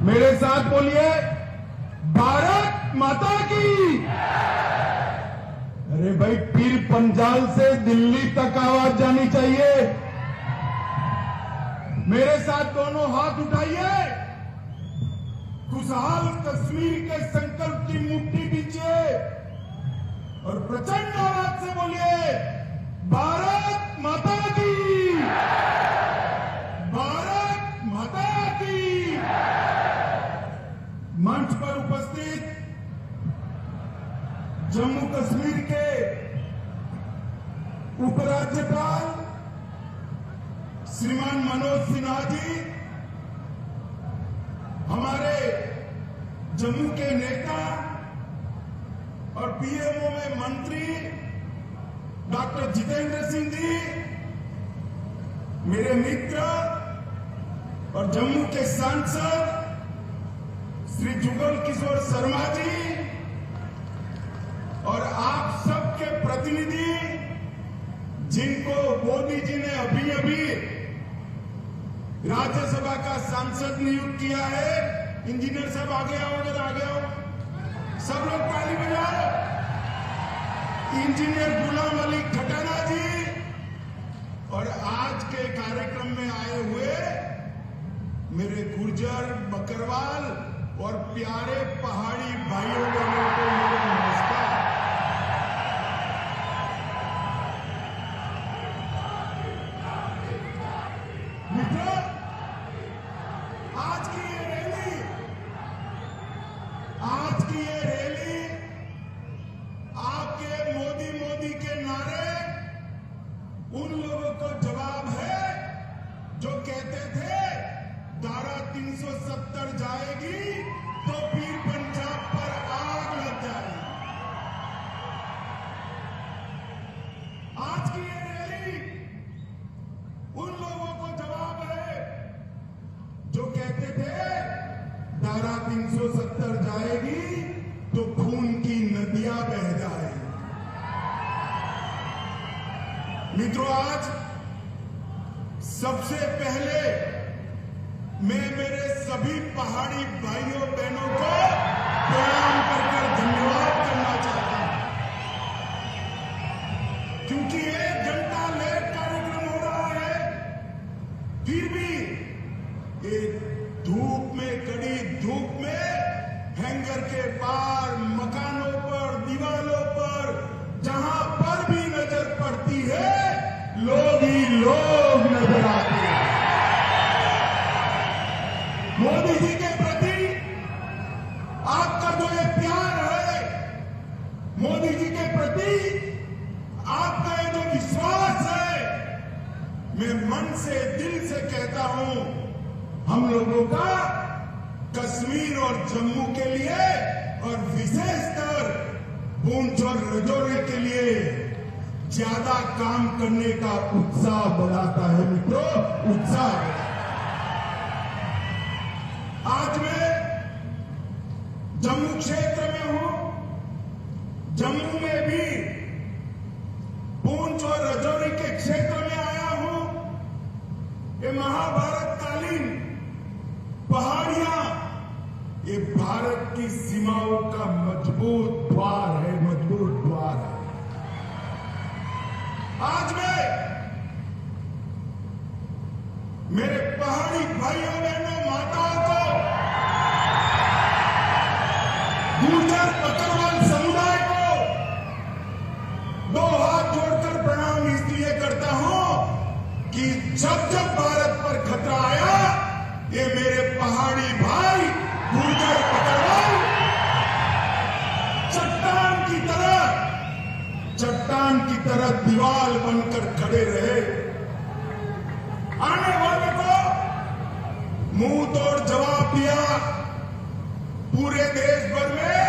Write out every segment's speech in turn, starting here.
मेरे साथ बोलिए, भारत माता की। अरे भाई, पीर पंजाल से दिल्ली तक आवाज जानी चाहिए। मेरे साथ दोनों हाथ उठाइए, खुशहाल कश्मीर के संकल्प की मुट्ठी दीजिए और प्रचंड आवाज से बोलिए, भारत माता की, भारत माता की। मंच पर उपस्थित जम्मू कश्मीर के उपराज्यपाल श्रीमान मनोज सिन्हा जी, हमारे जम्मू के नेता और पीएमओ में मंत्री डॉक्टर जितेंद्र सिंह जी, मेरे मित्र और जम्मू के सांसद श्री जुगल किशोर शर्मा जी और आप सबके प्रतिनिधि, जिनको मोदी जी ने अभी अभी राज्यसभा का सांसद नियुक्त किया है। इंजीनियर साहब आगे आओ, अगर आगे आओ, सब लोग ताली बजाओ। इंजीनियर गुलाम अली खटाना जी और आज के कार्यक्रम में आए हुए मेरे गुर्जर, बकरवाल और प्यारे पहाड़ी भाइयों बहनों को मेरा नमस्कार। मित्रों, आज की ये रैली आपके मोदी मोदी के नारे उन लोगों को जवाब है जो कहते थे धारा 370 जाएगी तो फिर पंजाब पर आग लग जाएगी। आज की ये रैली उन लोगों को जवाब है जो कहते थे धारा 370 जाएगी तो खून की नदियां बह जाएगी। मित्रों, आज सबसे पहले मैं मेरे सभी पहाड़ी भाइयों बहनों को प्रणाम कर धन्यवाद करना चाहता हूं, क्योंकि 1 घंटा लेट कार्यक्रम हो रहा है, फिर भी एक धूप में, कड़ी धूप में, हैंगर के पार, मकानों पर, दीवारों पर, जहां पर भी नजर पड़ती है, लोग ही लोग नजर आते हैं। मोदी जी के प्रति आपका जो ये प्यार है, मोदी जी के प्रति आपका ये जो विश्वास है, मैं मन से, दिल से कहता हूं, हम लोगों का कश्मीर और जम्मू के लिए और विशेषकर पूंछ और राजौरी के लिए ज्यादा काम करने का उत्साह बढ़ाता है। मित्रों, उत्साह। आज मैं जम्मू क्षेत्र में हूं, जम्मू में भी पूंछ और राजौरी के क्षेत्र में आया हूं। ये महाभारत कालीन पहाड़ियां, ये भारत की सीमाओं का मजबूत द्वार है, मजबूत द्वार है। आज मैं मेरे पहाड़ी भाइयों बहनों, माताओं को, गुर्जर बकरवाल समुदाय को 2 हाथ जोड़कर प्रणाम इसलिए करता हूं कि जब जब भारत पर खतरा आया, ये मेरे पहाड़ी भाई गुर्जर बकरवाल चट्टान की तरह दीवार बनकर खड़े रहे। आने वाले को मुंह तोड़ जवाब दिया। पूरे देश भर में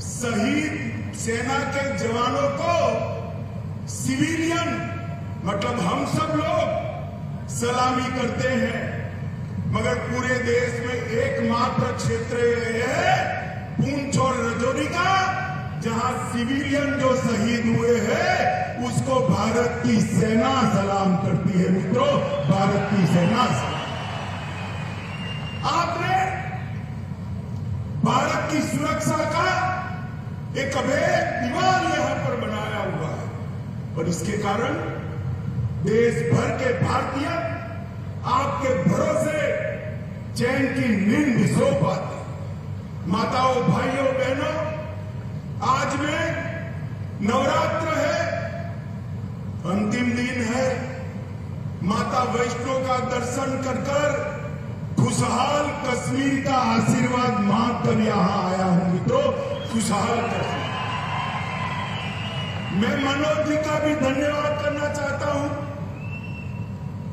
शहीद सेना के जवानों को सिविलियन, मतलब हम सब लोग सलामी करते हैं, मगर पूरे देश में एकमात्र क्षेत्र है पूंछ और राजौरी का, जहां सिविलियन जो शहीद हुए हैं उसको भारत की सेना सलाम करती है। मित्रों, भारत की सेना। आपने की सुरक्षा का एक अभेद दीवार यहां पर बनाया हुआ है और इसके कारण देश भर के भारतीय आपके भरोसे चैन की नींद सो पाते। माताओं, भाइयों, बहनों, आज में नवरात्र है, अंतिम दिन है। माता वैष्णो का दर्शन कर कर खुशहाल कश्मीर का आशीर्वाद मांगकर यहां आया हूं मित्रों, खुशहाल कश्मीर। मैं मनोज जी का भी धन्यवाद करना चाहता हूं।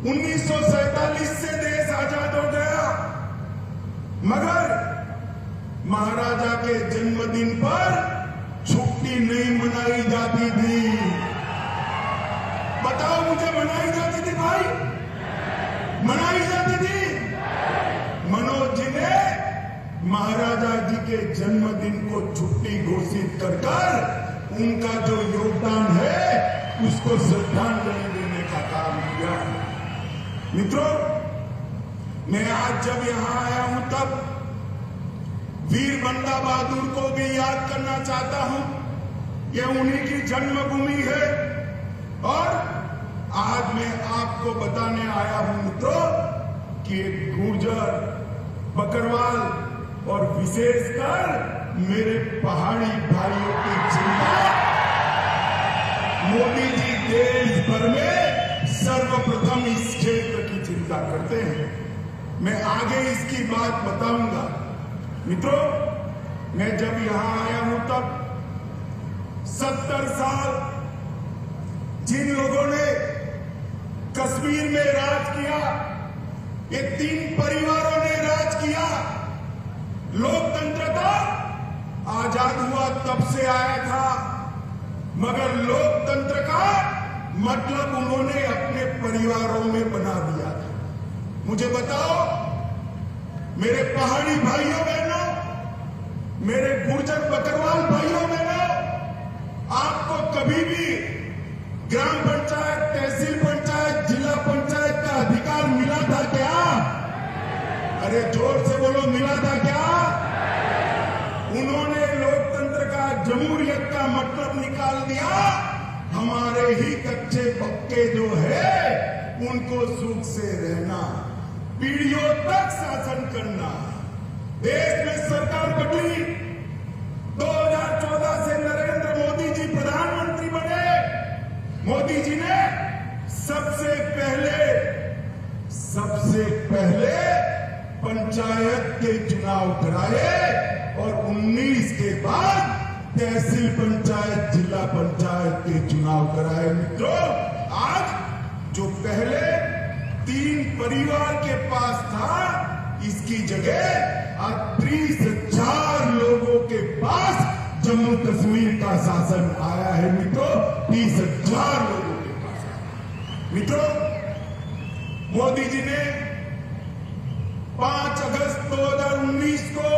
1947 से देश आजाद हो गया, मगर महाराजा के जन्मदिन पर छुट्टी नहीं मनाई जाती थी। बताओ मुझे, मनाई जाती थी भाई? मनाई जाती थी? मनोज जी ने महाराजा जी के जन्मदिन को छुट्टी घोषित कर उनका जो योगदान है उसको श्रद्धांजलि देने का काम किया। मित्रों, मैं आज जब यहां आया हूं तब वीर बंदा बहादुर को भी याद करना चाहता हूं। यह उन्हीं की जन्मभूमि है और आज मैं आपको बताने आया हूं मित्रों कि एक गुर्जर, बकरवाल और विशेषकर मेरे पहाड़ी भाइयों की चिंता मोदी जी देश भर में सर्वप्रथम इस क्षेत्र की चिंता करते हैं। मैं आगे इसकी बात बताऊंगा। मित्रों, मैं जब यहां आया हूं तब 70 साल जिन लोगों ने कश्मीर में राज किया, ये 3 परिवारों ने राज किया। लोकतंत्र का आजाद हुआ तब से आया था, मगर लोकतंत्र का मतलब उन्होंने अपने परिवारों में बना दिया था। मुझे बताओ मेरे पहाड़ी भाइयों बहनों, मेरे गुर्जर बकरवाल भाइयों बहनों, आपको कभी भी ग्राम पंचायत, तहसील पंचायत, जिला पंचायत का अधिकार मिला था क्या? अरे जोर से बोलो, मिला था क्या? उन्होंने लोकतंत्र का, जमहूरियत का मतलब निकाल दिया। हमारे ही कच्चे पक्के जो है उनको सुख से रहना, पीढ़ियों तक शासन करना। देश में सरकार बदली, 2014 से नरेंद्र मोदी जी प्रधानमंत्री बने। मोदी जी ने सबसे पहले पंचायत के चुनाव कराए और 19 के बाद तहसील पंचायत, जिला पंचायत के चुनाव कराए। मित्रों, आज जो पहले 3 परिवार के पास था, इसकी जगह आज 30,000 लोगों के पास जम्मू कश्मीर का शासन आया है। मित्रों, 30,000 लोगों के पास। मित्रों, मोदी जी ने 5 अगस्त 2019 को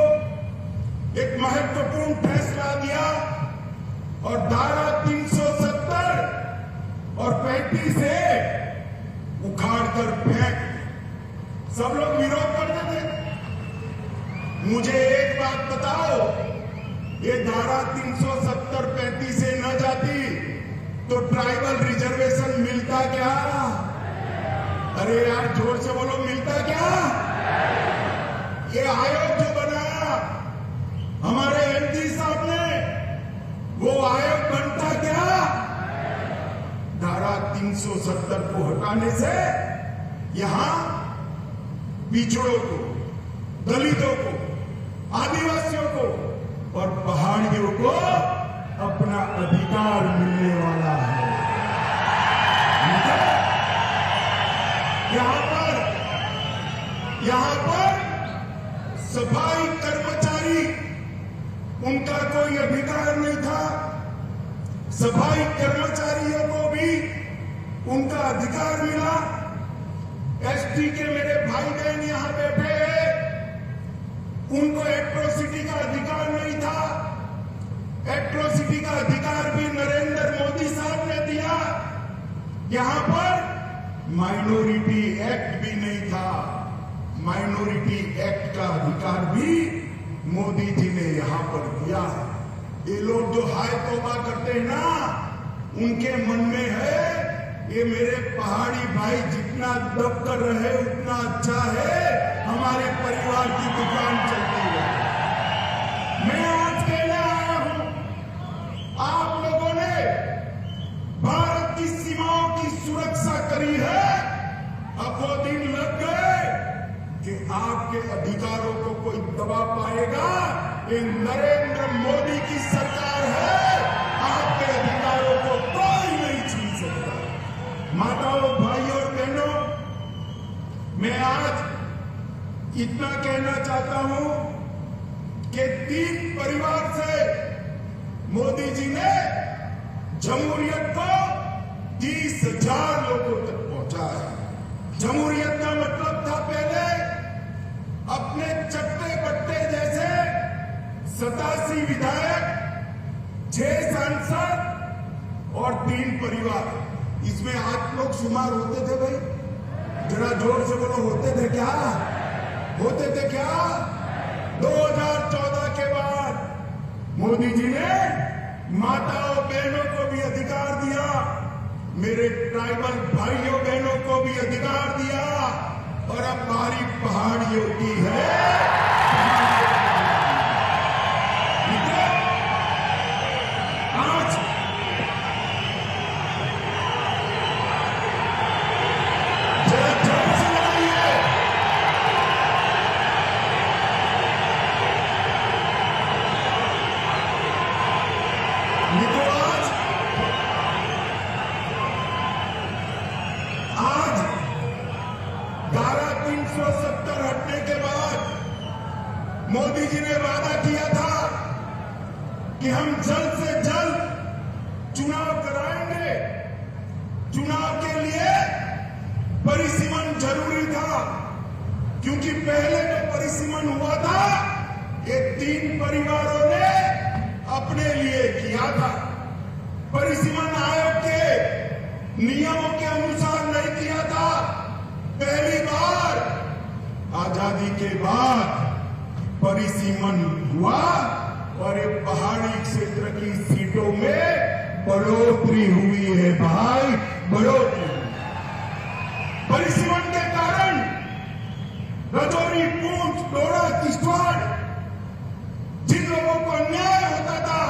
एक महत्वपूर्ण फैसला दिया और धारा 370 और 35 से उखाड़कर फेंक। सब लोग विरोध करते थे। मुझे एक बात बताओ, ये धारा 370, 35 से न जाती तो ट्राइबल रिजर्वेशन मिलता क्या? अरे यार जोर से बोलो, मिलता क्या? ये आयोग जो बनाया हमारे एमपी साहब ने, वो आयोग बनता क्या? धारा 370 को हटाने से यहां पिछड़ों को, दलितों को, आदिवासियों को और पहाड़ियों को अपना अधिकार मिलने वाला है। यहां पर सफाई कर्मचारी, उनका कोई अधिकार नहीं था। सफाई कर्मचारियों को भी उनका अधिकार मिला। एसटी के मेरे भाई बहन यहां बैठे हैं, उनको एट्रोसिटी का अधिकार नहीं था। एट्रोसिटी का अधिकार भी नरेंद्र मोदी साहब ने दिया। यहां पर माइनॉरिटी एक्ट भी नहीं था। माइनॉरिटी एक्ट का अधिकार भी मोदी जी ने यहां पर दिया है। ये लोग जो हाय तौबा करते हैं ना, उनके मन में है ये मेरे पहाड़ी भाई जितना दब कर रहे उतना अच्छा है, हमारे परिवार की दुकान चलती है। मैं आज कहने आया हूं, आप लोगों ने भारत की सीमाओं की सुरक्षा करी है, अब वो दिन लग गए कि आपके अधिकारों को कोई दबा पाएगा। ये नरेंद्र मोदी की सरकार है, आपके अधिकारों को कोई नहीं छीन सकता। माताओं, भाइयों और बहनों, मैं आज इतना कहना चाहता हूं कि 3 परिवार से मोदी जी ने जमहूरियत को 30,000 लोगों तक पहुंचाया। जमहूरियत का मतलब था पहले अपने चट्टे बट्टे जैसे 87 विधायक, 6 सांसद और 3 परिवार। इसमें आप लोग शुमार होते थे भाई? जरा जोर से बोलो, होते थे क्या? होते थे क्या? 2014 के बाद मोदी जी ने माताओं बहनों को भी अधिकार दिया, मेरे ट्राइबल भाइयों बहनों को भी अधिकार दिया, और अब बारी पहाड़ियों की है। आज जरा जोर से लगाइए। मित्रों, आज 370 हटने के बाद मोदी जी ने वादा किया था कि हम जल्द से जल्द चुनाव कराएंगे। चुनाव के लिए परिसीमन जरूरी था, क्योंकि पहले जो परिसीमन हुआ था ये 3 परिवारों ने अपने लिए किया था। परिसीमन आयोग के नियमों के अनुसार नहीं किया था। पहली बार आजादी के बाद परिसीमन हुआ और ये पहाड़ी क्षेत्र की सीटों में बढ़ोतरी हुई है भाई, बढ़ोतरी। परिसीमन के कारण राजौरी, पूंछ, डोडा, किश्तवाड़ जिन लोगों को अन्याय होता था,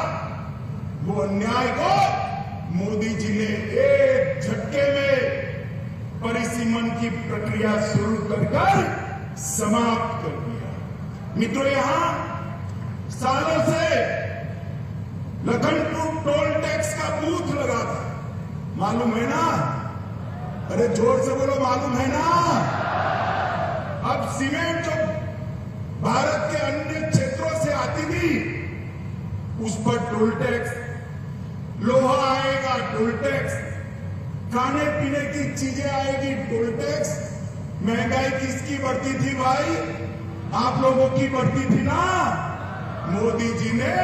वो अन्याय को मोदी जी ने एक झटके में परिसीमन की प्रक्रिया शुरू कर समाप्त कर दिया। मित्रों, यहां सालों से लखनपुर टोल टैक्स का बूथ लगा था, मालूम है ना? अरे जोर से बोलो, मालूम है ना? अब सीमेंट जो भारत के अन्य क्षेत्रों से आती थी उस पर टोल टैक्स, लोहा आएगा टोल टैक्स, खाने पीने की चीजें आएगी टोल टैक्स। महंगाई किसकी बढ़ती थी भाई? आप लोगों की बढ़ती थी ना। मोदी जी ने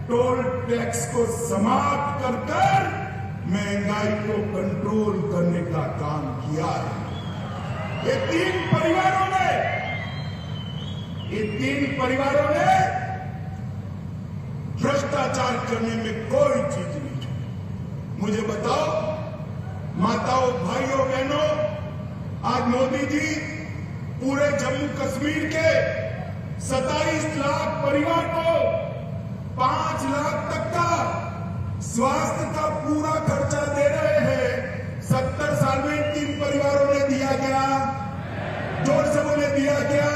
टोल टैक्स को समाप्त कर महंगाई को कंट्रोल करने का काम किया है। ये 3 परिवारों ने भ्रष्टाचार करने में कोई चीज नहीं छोड़ी। मुझे बताओ माताओं, भाइयों, बहनों, आज मोदी जी पूरे जम्मू कश्मीर के 27 लाख परिवार को 5 लाख तक का स्वास्थ्य का पूरा खर्चा दे रहे हैं। 70 साल में 3 परिवारों ने दिया गया? जोर से बोले, दिया गया?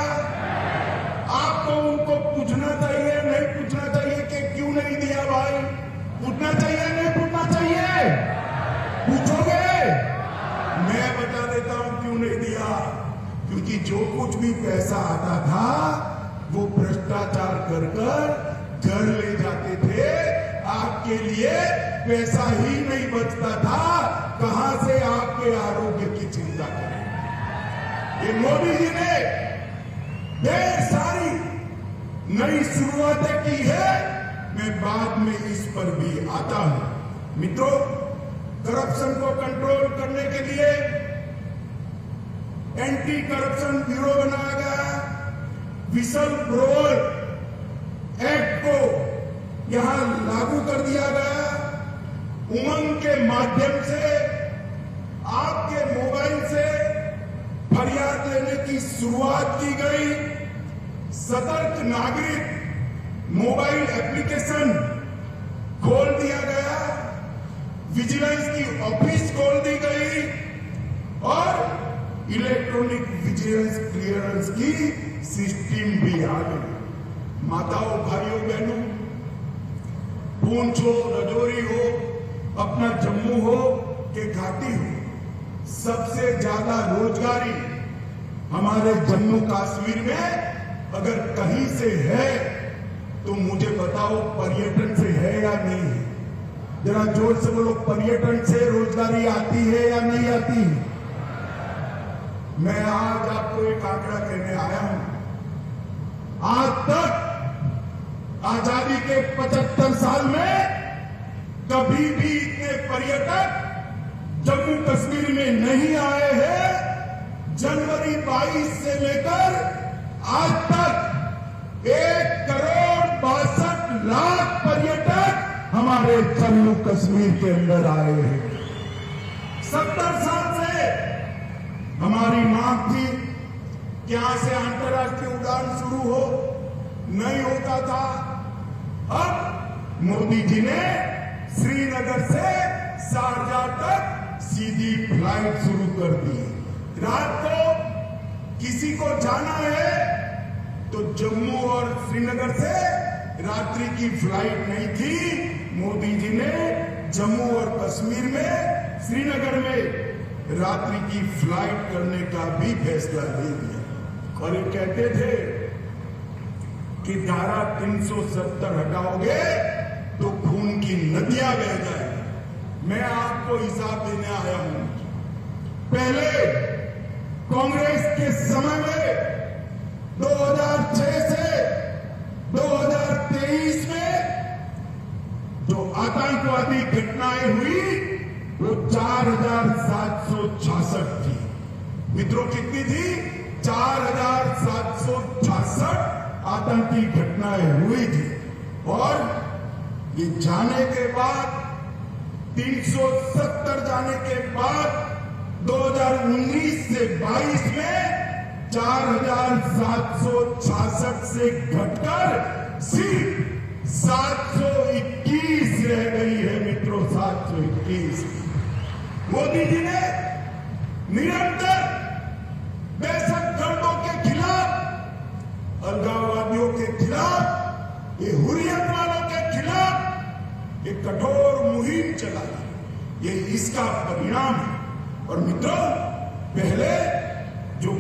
आपको उनको पूछना चाहिए, नहीं पूछना चाहिए कि क्यों नहीं दिया भाई? पूछना चाहिए, नहीं पूछना चाहिए? पूछोगे? मैं बता देता हूं क्यों नहीं दिया। क्योंकि जो कुछ भी पैसा आता था वो भ्रष्टाचार कर घर ले जाते थे। आपके लिए पैसा ही नहीं बचता था, कहां से आपके आरोग्य की चिंता करें। ये मोदी जी ने ढेर सारी नई शुरुआतें की है, मैं बाद में इस पर भी आता हूं। मित्रों, करप्शन को कंट्रोल करने के लिए एंटी करप्शन ब्यूरो बनाया गया। विसल ब्रोवर एक्ट को यहां लागू कर दिया गया। उमंग के माध्यम से आपके मोबाइल से फरियाद लेने की शुरुआत की गई। सतर्क नागरिक मोबाइल एप्लीकेशन खोल दिया गया, विजिलेंस की ऑफिस खोल दी गई और इलेक्ट्रॉनिक विजिलेंस क्लियरेंस की सिस्टम भी आ गई। माताओं, भाइयों, बहनों, पूंछ हो, राजौरी हो, अपना जम्मू हो कि घाटी हो, सबसे ज्यादा रोजगारी हमारे जम्मू कश्मीर में अगर कहीं से है तो मुझे बताओ, पर्यटन से है या नहीं है? जरा जोर से बोलो, पर्यटन से रोजगारी आती है या नहीं आती? मैं आज आपको एक आंकड़ा कहने आया हूं। आज तक आजादी के 75 साल में कभी भी इतने पर्यटक जम्मू कश्मीर में नहीं आए हैं। जनवरी 22 से लेकर आज तक 1,62,00,000 पर्यटक हमारे जम्मू कश्मीर के अंदर आए हैं। 70 साल से हमारी मांग थी कि यहां से अंतर्राष्ट्रीय उड़ान शुरू हो, नहीं होता था। अब मोदी जी ने श्रीनगर से शारजाह तक सीधी फ्लाइट शुरू कर दी। रात को किसी को जाना है तो जम्मू और श्रीनगर से रात्रि की फ्लाइट नहीं थी। मोदी जी ने जम्मू और कश्मीर में, श्रीनगर में रात्रि की फ्लाइट करने का भी फैसला ले लिया। और ये कहते थे कि धारा 370 हटाओगे तो खून की नदियां बह जाएगी। मैं आपको हिसाब देने आया हूं। पहले कांग्रेस के समय में 2006 से 2023 में जो आतंकवादी घटनाएं हुई वो 4,766 थी। मित्रों, कितनी थी? 4,766 आतंकी घटनाएं हुई थी। और ये जाने के बाद 370 जाने के बाद 2019 से 22 में 4,766 से घटकर सिर्फ 721 रह गई है। मित्रों, 721। मोदी जी ने निरंतर दहशतगर्दों के खिलाफ, अलगाववादियों के खिलाफ, ये हुर्रियत वालों के खिलाफ एक कठोर मुहिम चलाई। ये इसका परिणाम है। और मित्रों, पहले जो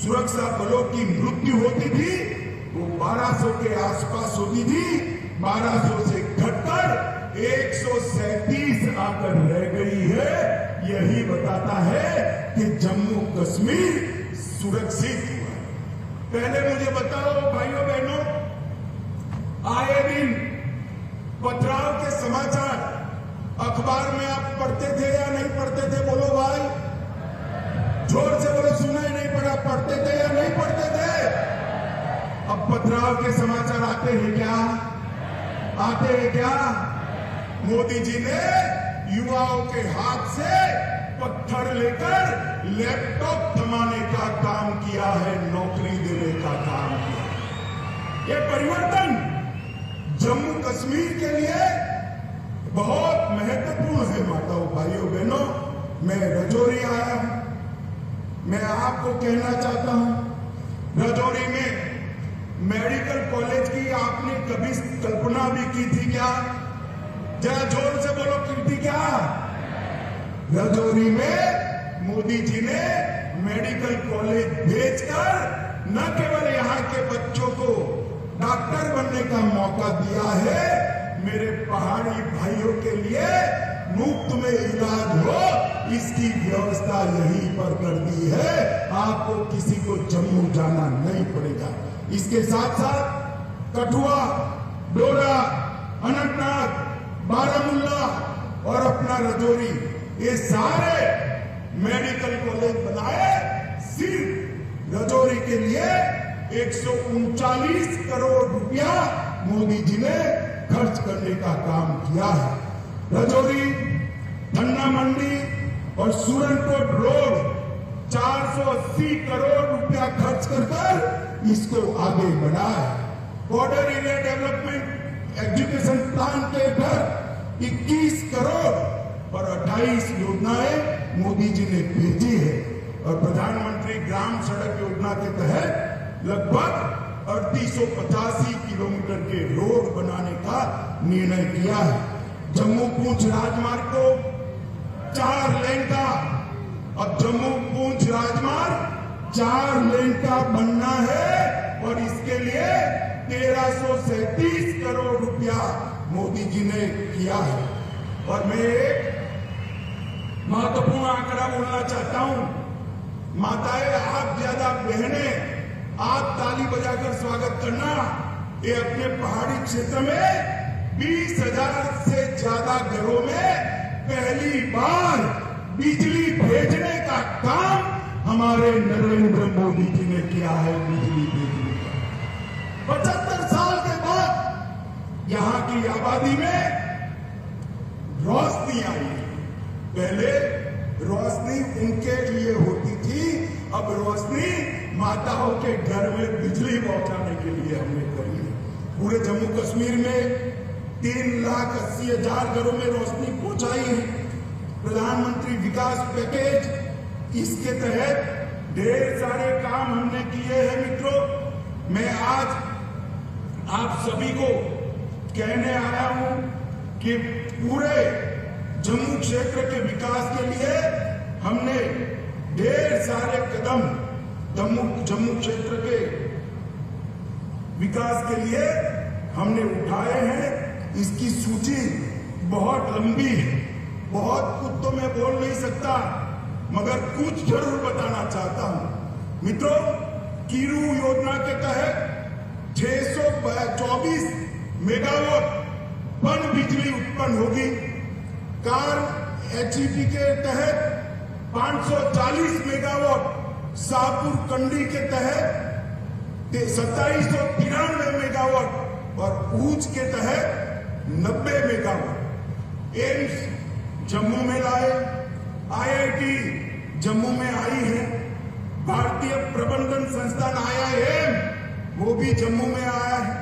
सुरक्षा बलों की मृत्यु होती थी वो 1200 के आसपास होती थी। 1200 से घटकर 137 आकर रह गई है। यही बताता है कि जम्मू कश्मीर सुरक्षित हुआ। पहले मुझे बताओ भाइयों बहनों, आए दिन पथराव के समाचार अखबार में आप पढ़ते थे या नहीं पढ़ते थे? बोलो भाई, जोर से बोलो। सुना ही नहीं पड़ा? पढ़ते थे या नहीं पढ़ते थे? अब पथराव के समाचार आते हैं क्या? आते हैं क्या? मोदी जी ने युवाओं के हाथ से पत्थर लेकर लैपटॉप थमाने का काम किया है, नौकरी देने का काम किया। ये परिवर्तन जम्मू कश्मीर के लिए बहुत महत्वपूर्ण है। माताओं, भाइयों, बहनों, मैं राजौरी आया हूं। मैं आपको कहना चाहता हूं, राजौरी में मेडिकल कॉलेज की आपने कभी कल्पना भी की थी क्या? जरा जोर से बोलो, की थी क्या? राजौरी में मोदी जी ने मेडिकल कॉलेज भेजकर न केवल यहां के बच्चों को डॉक्टर बनने का मौका दिया है, मेरे पहाड़ी भाइयों के लिए मुफ्त में इलाज हो इसकी व्यवस्था यहीं पर कर दी है। आपको किसी को जम्मू जाना नहीं पड़ेगा। इसके साथ साथ कठुआ, डोडा, अनंतनाग, बारामूला और अपना राजौरी, ये सारे मेडिकल कॉलेज बनाए सिर्फ राजौरी के लिए। 139 करोड़ रुपया मोदी जी ने खर्च करने का काम किया है। रजौरी, धन्ना मंडी और सूरनकोट रोड 480 करोड़ रुपया खर्च कर इसको आगे बढ़ाया। Border area development education plan के तहत 21 करोड़ और 28 योजनाएं मोदी जी ने भेजी है और प्रधानमंत्री ग्राम सड़क योजना के तहत लगभग 3885 किलोमीटर के रोड बनाने का निर्णय किया है। जम्मू पूंछ राजमार्ग को 4 लेन का, अब जम्मू पूंछ राजमार्ग 4 लेन का बनना है और इसके लिए 1337 करोड़ रुपया मोदी जी ने किया है। और मैं एक महत्वपूर्ण आंकड़ा बोलना चाहता हूं। माताएं, आप ज्यादा बहनें, आप ताली बजाकर स्वागत करना। ये अपने पहाड़ी क्षेत्र में 20,000 से ज्यादा घरों में पहली बार बिजली भेजने का काम हमारे नरेंद्र मोदी जी ने किया है। बिजली भेजने का 75 साल के बाद यहाँ की आबादी में रोशनी आई है। पहले रोशनी उनके लिए होती थी, अब रोशनी माताओं के घर में बिजली पहुंचाने के लिए हमने करी है। पूरे जम्मू कश्मीर में 3,80,000 घरों में रोशनी पहुंचाई है। प्रधानमंत्री विकास पैकेज, इसके तहत ढेर सारे काम हमने किए हैं। मित्रों, मैं आज आप सभी को कहने आया हूं कि पूरे जम्मू क्षेत्र के विकास के लिए हमने ढेर सारे कदम जम्मू क्षेत्र के विकास के लिए हमने उठाए हैं। इसकी सूची बहुत लंबी है, बहुत कुछ तो मैं बोल नहीं सकता, मगर कुछ जरूर बताना चाहता हूं। मित्रों, कीरू योजना के तहत 624 मेगावाट पन बिजली उत्पन्न होगी। कार HEP के तहत 540 मेगावाट, शाहपुर कंडी के तहत 2793 मेगावाट और ऊंच के तहत 90 मेगावाट। एम्स जम्मू में लाए, IIT जम्मू में आई है, भारतीय प्रबंधन संस्थान IIM वो भी जम्मू में आया है,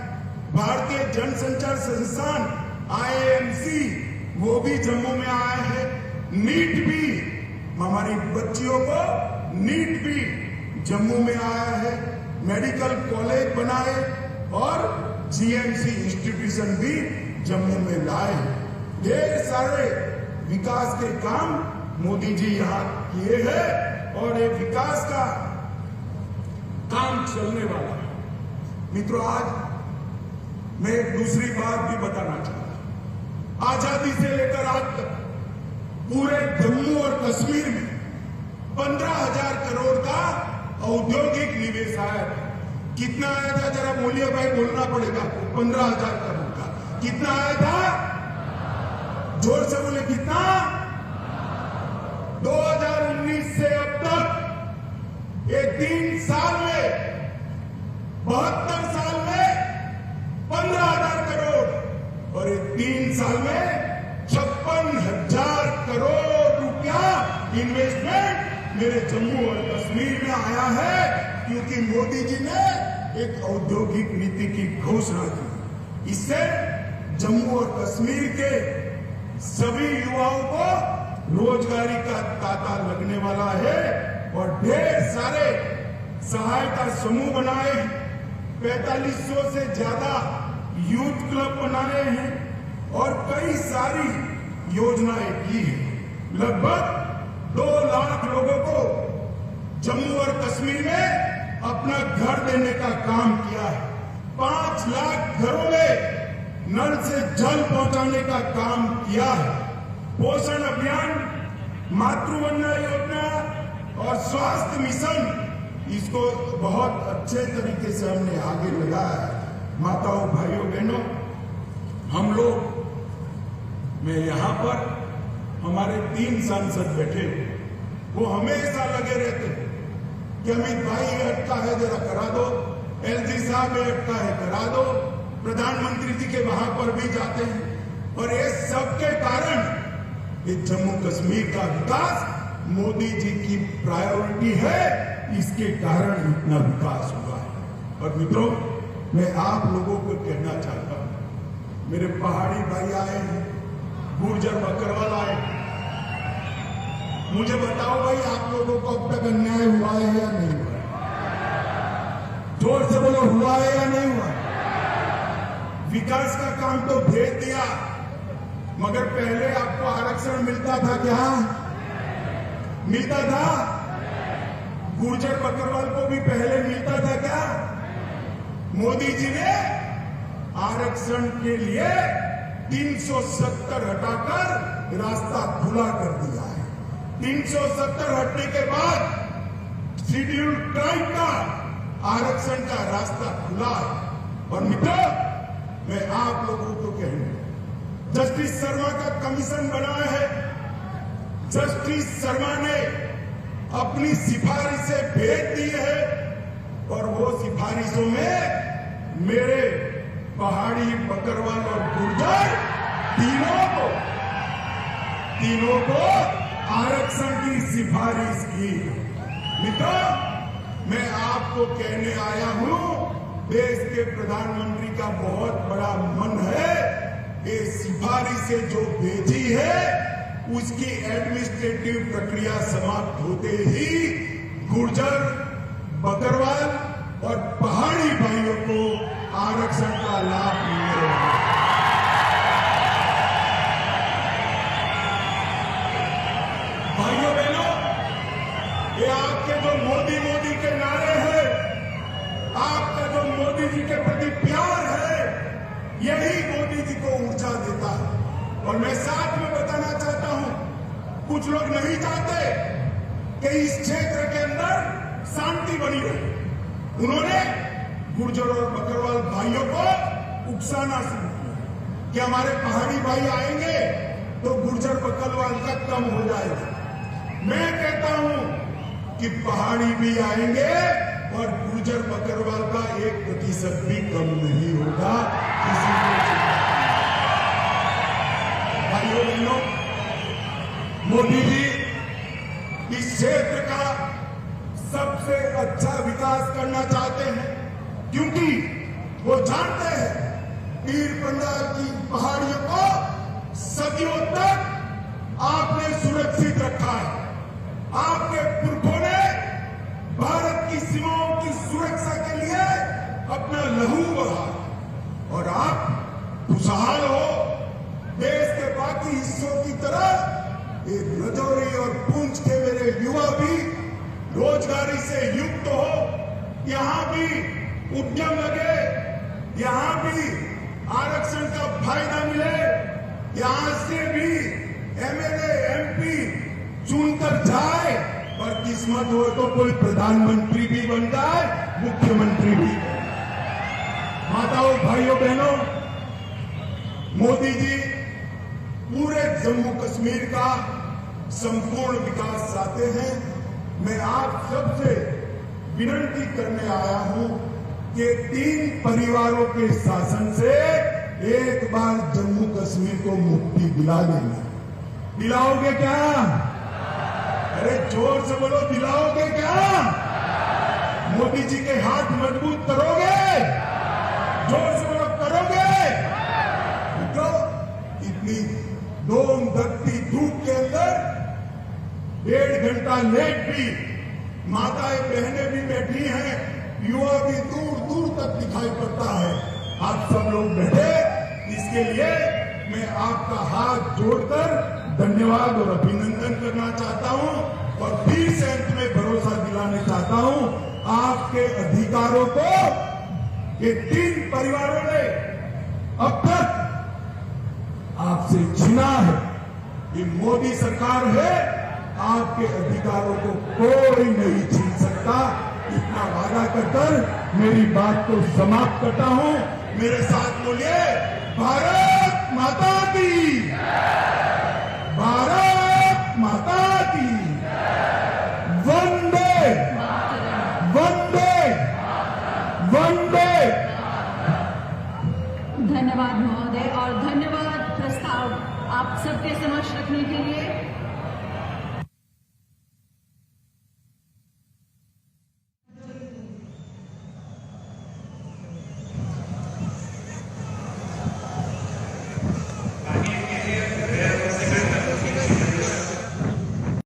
भारतीय जनसंचार संस्थान IIMC वो भी जम्मू में आया है। नीट भी, हमारी बच्चियों को नीट भी जम्मू में आया है। मेडिकल कॉलेज बनाए और GMC इंस्टीट्यूशन भी जम्मू में लाए। ढेर सारे विकास के काम मोदी जी यहाँ किए हैं और ये विकास का काम चलने वाला है। मित्रों, आज मैं एक दूसरी बात भी बताना चाहता हूं। आजादी से लेकर आज तक पूरे जम्मू और कश्मीर में 15,000 करोड़ का औद्योगिक निवेश आया था। कितना आया था जरा बोलिए भाई, बोलना पड़ेगा। 15,000 करोड़ का कितना आया था? जोर से बोले, कितना? 2019 से अब तक ये 3 साल में 72 साल में 15,000 करोड़ और ये 3 साल में 56,000 करोड़ रुपया इन्वेस्टमेंट मेरे जम्मू और कश्मीर में आया है, क्योंकि मोदी जी ने एक औद्योगिक नीति की घोषणा की। इससे जम्मू और कश्मीर के सभी युवाओं को रोजगारी का तांता लगने वाला है और ढेर सारे सहायता समूह बनाए, 4500 से ज्यादा यूथ क्लब बनाए हैं और कई सारी योजनाएं की है। लगभग 2 लाख लोगों को जम्मू और कश्मीर में अपना घर देने का काम किया है। 5 लाख घरों में नल से जल पहुंचाने का काम किया है। पोषण अभियान, मातृवंदना योजना और स्वास्थ्य मिशन, इसको बहुत अच्छे तरीके से हमने आगे लगाया है। माताओं, भाइयों, बहनों, हम लोग मैं यहाँ पर हमारे 3 सांसद बैठे, वो हमेशा लगे रहते कि अमित भाई अटका है जरा करा दो, LG साहब अटका है करा दो, प्रधानमंत्री जी के वहां पर भी जाते हैं, और ये सब के कारण ये जम्मू कश्मीर का विकास मोदी जी की प्रायोरिटी है, इसके कारण इतना विकास हुआ है। और मित्रों, मैं आप लोगों को कहना चाहता हूं, मेरे पहाड़ी भाई आए हैं, गुर्जर बकरवाल आए, मुझे बताओ भाई, आप लोगों को अब तक अन्याय हुआ है या नहीं हुआ? जोर से बोलो, हुआ है या नहीं हुआ? विकास का काम तो भेज दिया, मगर पहले आपको आरक्षण मिलता था क्या? मिलता था? गुर्जर बकरवाल को भी पहले मिलता था क्या? मोदी जी ने आरक्षण के लिए 370 हटाकर रास्ता खुला कर दिया है। 370 हटने के बाद शेड्यूल ट्राइब का आरक्षण का रास्ता खुला है। और मित्रों, मैं आप लोगों को कहूंगा, जस्टिस शर्मा का कमीशन बना है, जस्टिस शर्मा ने अपनी सिफारिशें भेज दी है, और वो सिफारिशों में मेरे पहाड़ी, बकरवाल और गुर्जर तीनों को आरक्षण की सिफारिश की। मित्रों, मैं आपको कहने आया हूं, देश के प्रधानमंत्री का बहुत बड़ा मन है, ये सिफारिशें जो भेजी है उसकी एडमिनिस्ट्रेटिव प्रक्रिया समाप्त होते ही गुर्जर, बकरवाल और पहाड़ी भाइयों को आरक्षण का लाभ मिलने वाला है। भाइयों बहनों, ये आपके जो मोदी मोदी के नारे हैं, आपका जो मोदी जी के प्रति प्यार है, यही मोदी जी को ऊर्जा देता है। और मैं साथ में बताना चाहता हूं, कुछ लोग नहीं चाहते कि इस क्षेत्र के अंदर शांति बनी रहे। उन्होंने गुर्जर और बकरवाल भाइयों को उकसाना शुरू किया कि हमारे पहाड़ी भाई आएंगे तो गुर्जर बकरवाल का कम हो जाएगा। मैं कहता हूं कि पहाड़ी भी आएंगे और गुर्जर बकरवाल का 1% भी कम नहीं होगा। किसी को भाइयों बहनों, मोदी जी इस क्षेत्र का सबसे अच्छा विकास करना चाहते हैं, क्योंकि वो जानते हैं पीर पंजाल की पहाड़ियों को सदियों तक आपने सुरक्षित रखा है। आपके पुरखों ने भारत की सीमाओं की सुरक्षा के लिए अपना लहू बहा, और आप खुशहाल हो। देश के बाकी हिस्सों की तरह ये राजौरी और पुंछ के मेरे युवा भी रोजगारी से युक्त हो, यहां भी उद्यम लगे, यहां भी आरक्षण का फायदा मिले, यहां से भी एमएलए एमपी चुनकर जाए, और किस्मत हो तो कोई प्रधानमंत्री भी बन जाए, मुख्यमंत्री भी। माताओं, भाइयों बहनों, मोदी जी पूरे जम्मू कश्मीर का संपूर्ण विकास चाहते हैं। मैं आप सबसे विनती करने आया हूं कि 3 परिवारों के शासन से एक बार जम्मू कश्मीर को मुक्ति दिला देना। दिलाओगे क्या? अरे जोर से बोलो, दिलाओगे क्या? मोदी जी के हाथ मजबूत करोगे? जोर से बोलो, करोगे? तो इतनी दोम धकती धूप के अंदर 1.5 घंटा लेट भी माताएं बहनें भी बैठी हैं, युवा भी दूर दूर तक दिखाई पड़ता है। आप सब लोग बैठे, इसके लिए मैं आपका हाथ जोड़कर धन्यवाद और अभिनंदन करना चाहता हूं, और फिर से अंत में भरोसा दिलाने चाहता हूं, आपके अधिकारों को ये 3 परिवारों ने अब तक आपसे छीना है। ये मोदी सरकार है, आपके अधिकारों को कोई नहीं छीन सकता। इतना वादा कर मेरी बात को समाप्त करता हूं। मेरे साथ बोलिए, भारत माता की, भारत माता की, वंदे वंदे वंदे। धन्यवाद महोदय, और धन्यवाद प्रस्ताव आप सबके समक्ष रखने के लिए।